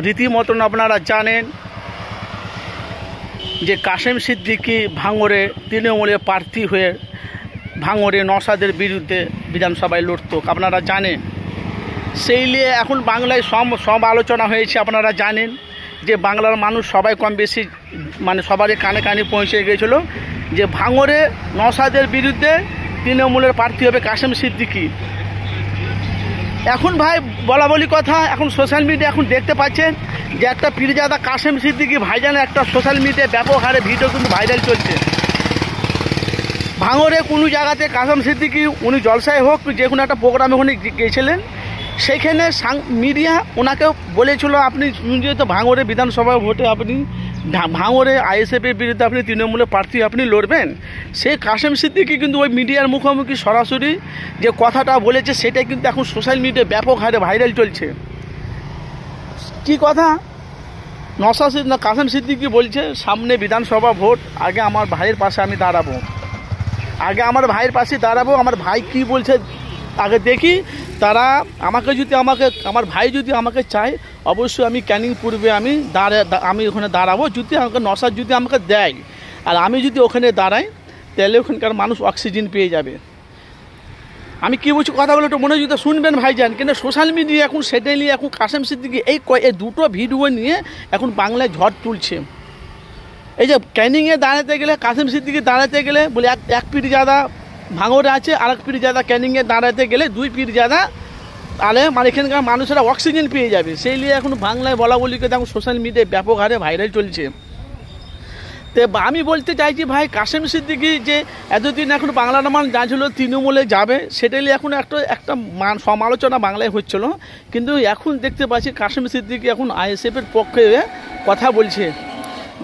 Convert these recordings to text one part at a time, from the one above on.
রীতিমতন আপনারা জানেন যে কাশেম সিদ্দিকী ভাঙড়ে তৃণমূলের প্রার্থী হয়ে ভাঙড়ে নওশাদের বিরুদ্ধে বিধানসভায় লড়ত, আপনারা জানেন। সেই নিয়ে এখন বাংলায় সব আলোচনা হয়েছে। আপনারা জানেন যে বাংলার মানুষ সবাই কম বেশি সবারই কানে কানে পৌঁছে গিয়েছিল যে ভাঙড়ে নওশাদের বিরুদ্ধে তৃণমূলের প্রার্থী হবে কাশেম সিদ্দিকী। এখন ভাই বলা বলি কথা, এখন সোশ্যাল মিডিয়া এখন দেখতে পাচ্ছেন যে একটা পীরজাদা কাশেম সিদ্দিকী ভাইজানের একটা সোশ্যাল মিডিয়ায় ব্যাপক হারে ভিডিও কিন্তু ভাইরাল চলছে। ভাঙড়ে কোনো জায়গাতে কাশেম সিদ্দিকী উনি জলসায় হোক যে কোনো একটা প্রোগ্রামে উনি গিয়েছিলেন, সেইখানে মিডিয়া ওনাকে বলেছিল আপনি যেহেতু ভাঙড়ে বিধানসভা ভোটে আপনি ভাঙড়ে আইএসএফের বিরুদ্ধে আপনি তৃণমূলের প্রার্থী আপনি লড়বেন। সেই কাশেম সিদ্দিকী কিন্তু ওই মিডিয়ার মুখোমুখি সরাসরি যে কথাটা বলেছে সেটাই কিন্তু এখন সোশ্যাল মিডিয়ায় ব্যাপক হারে ভাইরাল চলছে। কি কথা? কাশেম সিদ্দিকী বলছে সামনে বিধানসভা ভোট, আগে আমার ভাইয়ের পাশে আমি দাঁড়াবো, আমার ভাই কি বলছে আগে দেখি। তারা আমার ভাই যদি আমাকে চায় অবশ্যই আমি ক্যানিং পূর্বে আমি ওখানে দাঁড়াবো, যদি আমাকে নওশাদ যদি আমাকে দেয় আর আমি যদি ওখানে দাঁড়াই তাহলে ওখানকার মানুষ অক্সিজেন পেয়ে যাবে। আমি কী বলছি কথাগুলো একটু মনোযোগ দিয়ে শুনবেন ভাইজান, কিন্তু সোশ্যাল মিডিয়া এখন সেটাই নিয়ে এখন কাশেম সিদ্দিকী এই দুটো ভিডিও নিয়ে এখন বাংলায় ঝড় তুলছে। এই যে ক্যানিংয়ে দাঁড়াতে গেলে কাশেম সিদ্দিকী দাঁড়াতে গেলে বলে এক পীরজাদা ভাঙড়ে আছে, আর এক পীরজাদা ক্যানিংয়ে দাঁড়াতে গেলে দুই পীরজাদা তাহলে এখানকার মানুষেরা অক্সিজেন পেয়ে যাবে। সেই নিয়ে এখন বাংলায় বলা বলি করে এখন সোশ্যাল মিডিয়ায় ব্যাপক হারে ভাইরাল চলছে। তো আমি বলতে চাইছি ভাই, কাশেম সিদ্দিকী যে এতদিন এখন বাংলার মানুষ জানছিল তৃণমূলে যাবে, সেটাই এখন একটা সমালোচনা বাংলায় হচ্ছিল, কিন্তু এখন দেখতে পাচ্ছি কাশেম সিদ্দিকী এখন আইএসএফের পক্ষে কথা বলছে।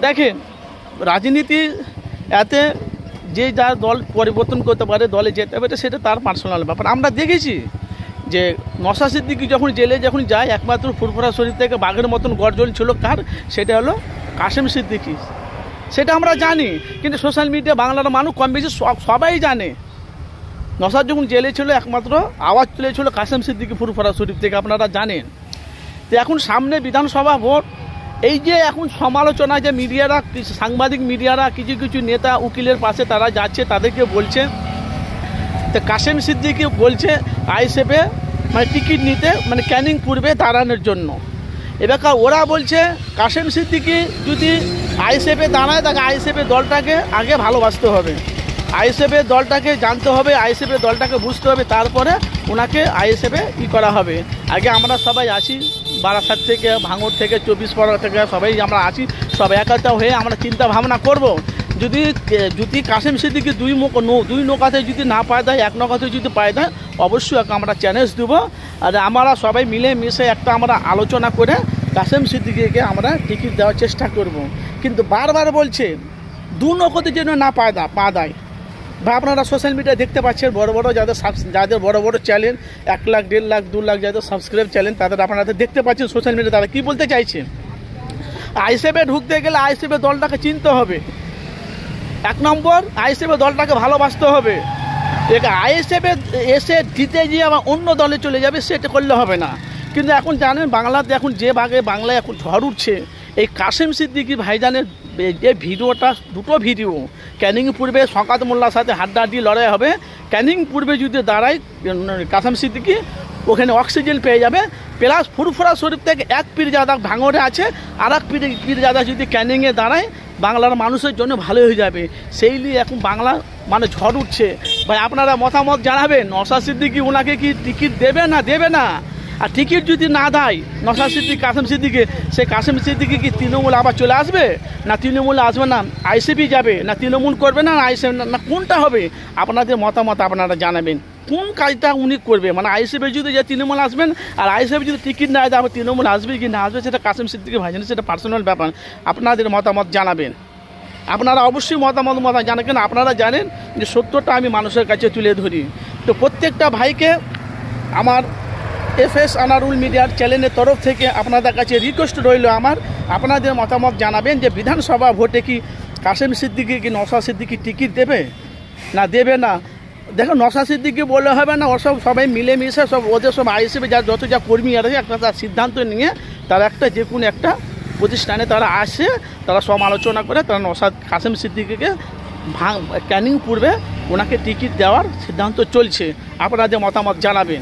দেখেন রাজনীতি এতে যে যার দল পরিবর্তন করতে পারে, দলে যেতে পারে, সেটা তার পার্সোনাল ব্যাপার। আমরা দেখেছি যে নওশাদ সিদ্দিকী যখন জেলে যায় একমাত্র ফুরফুরা শরীফ থেকে বাঘের মতন গর্জন ছিল কার? সেটা হলো কাশেম সিদ্দিকী। সেটা আমরা জানি, কিন্তু সোশ্যাল মিডিয়া বাংলার মানুষ কম বেশি সবাই জানে। নওশাদ যখন জেলে ছিল একমাত্র আওয়াজ তুলেছিল কাশেম সিদ্দিকী ফুরফুরা শরীফ থেকে, আপনারা জানেন। তো এখন সামনে বিধানসভা ভোট, এই যে এখন সমালোচনা যে মিডিয়ারা সাংবাদিক মিডিয়ারা কিছু নেতা উকিলের পাশে তারা যাচ্ছে, তাদেরকে বলছে তো কাশেম সিদ্দিকী বলছে আইএসএফে টিকিট নিতে ক্যানিং পূর্বে দাঁড়ানোর জন্য। এবার ওরা বলছে কাশেম সিদ্দিকী যদি আইএসএফে দাঁড়ায় তাকে আইএসএফের দলটাকে আগে ভালোবাসতে হবে, আইএসএফের দলটাকে জানতে হবে, আইএসএফের দলটাকে বুঝতে হবে, তারপরে ওনাকে আইএসএফে করা হবে। আগে আমরা সবাই আছি বারাসাত থেকে, ভাঙড় থেকে, 24 পরগনা থেকে সবাই আমরা আছি, সব একাত্তা হয়ে আমরা চিন্তা ভাবনা করব। যদি কাশেম সিদ্দিকী দুই নৌকাতে যদি না পায় দেয়, এক নৌকাতে যদি পায় দেয়, অবশ্যই আমরা চ্যালেঞ্জ দেবো। আর আমরা সবাই মিলে মিশে আমরা আলোচনা করে কাশেম সিদ্দিকীকে আমরা টিকিট দেওয়ার চেষ্টা করব। কিন্তু বারবার বলছে দু নৌকাতে যেন না পা দেয়। বা আপনারা সোশ্যাল মিডিয়ায় দেখতে পাচ্ছেন বড় বড় যাদের বড় বড় চ্যানেল 1 লাখ 1.5 লাখ 2 লাখ যাদের সাবস্ক্রাইব চ্যানেল, তাদের আপনারা দেখতে পাচ্ছেন সোশ্যাল মিডিয়া তারা কী বলতে চাইছে। আইএসএফে ঢুকতে গেলে আইএসএফের দলটাকে চিনতে হবে, 1 নম্বর আইএসএফের দলটাকে ভালোবাসতে হবে। আইএসএফে এসে জিতে গিয়ে আবার অন্য দলে চলে যাবে, সেটা করলে হবে না। কিন্তু এখন জানেন বাংলাতে এখন যে ভাগে বাংলায় এখন ঝড় উঠছে, এই কাশেম সিদ্দিকী ভাইজানের যে ভিডিওটা, দুটো ভিডিও, ক্যানিং পূর্বে শওকত মোল্লার সাথে হাড্ডাহাড্ডি লড়াই হবে, ক্যানিং পূর্বে যদি দাঁড়ায় কাশেম সিদ্দিকী ওখানে অক্সিজেন পেয়ে যাবে, প্লাস ফুরফুরা শরীফ থেকে এক পীরজাদা ভাঙড়ে আছে, আর এক পীরজাদা যদি ক্যানিংয়ে দাঁড়ায় বাংলার মানুষের জন্য ভালো হয়ে যাবে। সেই নিয়ে এখন বাংলা ঝড় উঠছে। ভাই আপনারা মতামত জানাবেন, নওশাদ সিদ্দিকী ওনাকে কি টিকিট দেবে না? আর টিকিট যদি না দেয় নওশাদ সিদ্দিকী কাশেম সিদ্দিকী, সেই কাশেম সিদ্দিকী কি তৃণমূল আবার চলে আসবে? না তৃণমূলে আসবে না আইএসএফই যাবে? না তৃণমূল করবে না আইএসএফ, না কোনটা হবে? আপনাদের মতামত আপনারা জানাবেন, কোন কাজটা উনি করবে। আইএসএফে যদি যে তৃণমূল আসবেন, আর আইএসএফ যদি টিকিট না দেয় তৃণমূল আসবে কি না আসবে, সেটা কাশেম সিদ্দিকী ভাইজান সেটা পার্সোনাল ব্যাপার। আপনাদের মতামত জানাবেন, আপনারা অবশ্যই মতামত জানান, কেন আপনারা জানেন যে সত্যটা আমি মানুষের কাছে তুলে ধরি। তো প্রত্যেকটা ভাইকে আমার এফএস আনারুল মিডিয়ার চ্যানেলের তরফ থেকে আপনাদের কাছে রিকোয়েস্ট রইল আপনাদের মতামত জানাবেন যে বিধানসভা ভোটে কি কাশেম সিদ্দিকী কি নওশাদ সিদ্দিকী টিকিট দেবে দেবে না। দেখো নওশাদ সিদ্দিকী বলে হবে না, ওর সবাই মিলেমিশে ওদের সব আইএসএফে যত কর্মী আছে একটা সিদ্ধান্ত নিয়ে তারা একটা যে কোনো একটা প্রতিষ্ঠানে তারা আসে, তারা সব আলোচনা করে তারা নওশাদ কাসেম সিদ্দিকীকে ক্যানিং পূর্বে ওনাকে টিকিট দেওয়ার সিদ্ধান্ত চলছে। আপনারা যে মতামত জানাবেন।